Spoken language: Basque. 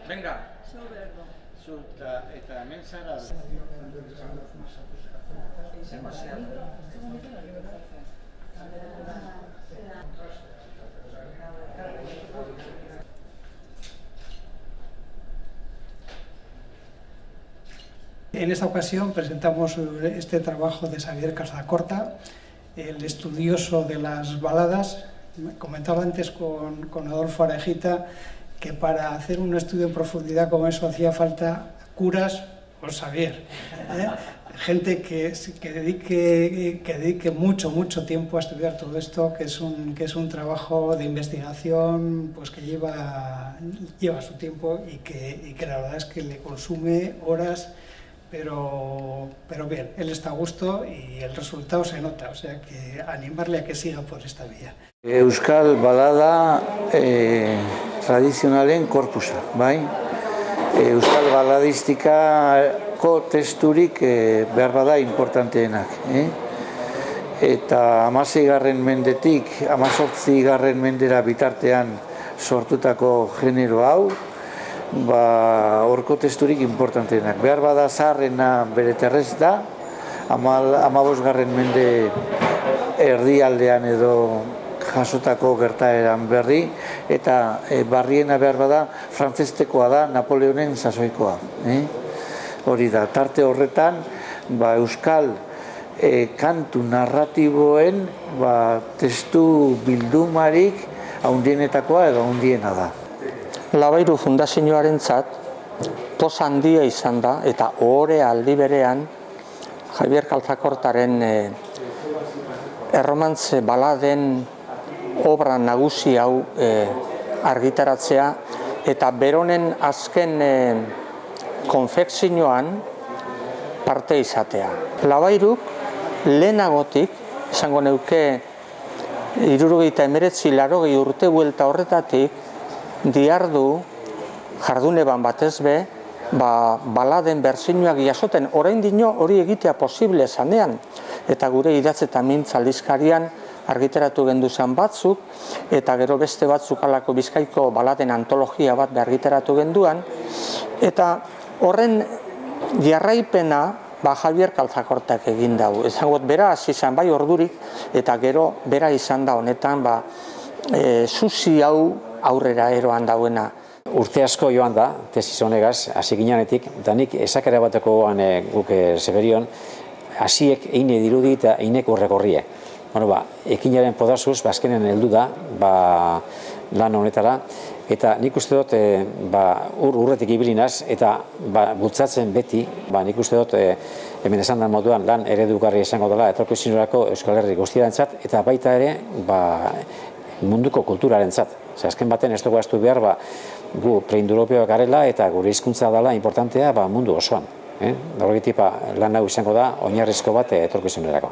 Venga. Zu eta hemen zara. En esta ocasión presentamos este trabajo de Xavier Casacorta, el estudioso de las baladas. Comentaba antes con Adolfo Arejita que para hacer un estudio en profundidad como eso hacía falta curas o Xavier, gente que dedique mucho tiempo a estudiar todo esto, que es un trabajo de investigación pues que lleva su tiempo y que la verdad es que le consume horas, pero bien, él está a gusto y el resultado se nota, o sea que animarle a que siga por esta vía. Euskal balada tradizionalen korpusa, bai? Euskal baladistikako testurik behar bada importanteenak. Eta 16. mendetik 18. mendera bitartean sortutako genero hau, horko testurik importanteenak. Behar bada zaharrena bere terrez da, 15. mende erdialdean edo jasotako gertaeran berri, eta barriena behar bada frantzestekoa da Napoleonen sasoikoa. Hori da, tarte horretan euskal kantu narratiboen testu bildumarik handienetakoa edo handiena da. Labairu Fundazioarentzat poz handia izan da eta ohore aldi berean Xavier Casacortaren erromantze baladen obra nagusi hau argitaratzea eta beronen azken konfekzioan parte izatea. Labairuk lehenagotik, esango neuke 79-80 urte buelta horretatik, diardu jarduneban batez be, baladen berzioak jasoten, orain dino hori egitea posible zanean, eta gure idatz eta mintza aldizkarian argitaratu genduzan batzuk, eta gero beste batzuk alako Bizkaiko baladen antologia bat argitaratu genduan, eta horren jarraipena Xavier Casacortak egin dau. Esangot, bera hasi izan bai ordurik, eta gero bera izan da honetan zuzi hau aurrera eroan dauena. Urte asko joan da, tesis honegaz, hasi ginenetik, eta nik esakera bateko guk Zeberion, hasiek eine dirudi eta einek urrekorrie. Ekinaren podazuz, azkenen heldu da lan honetara, eta nik uste dut urretik ibilinaz, eta bultzatzen beti, nik uste dut hemen esan den moduan lan eredugarri izango dela etorkizunerako Euskal Herri guztiarentzat, eta baita ere munduko kulturarentzat. Azken baten ez dugu astu behar gu preindoeuropeoak garela eta gure hizkuntza dela importantea mundu osoan. Horregatik lan hau izango da oinarrizko bat etorkizunerako.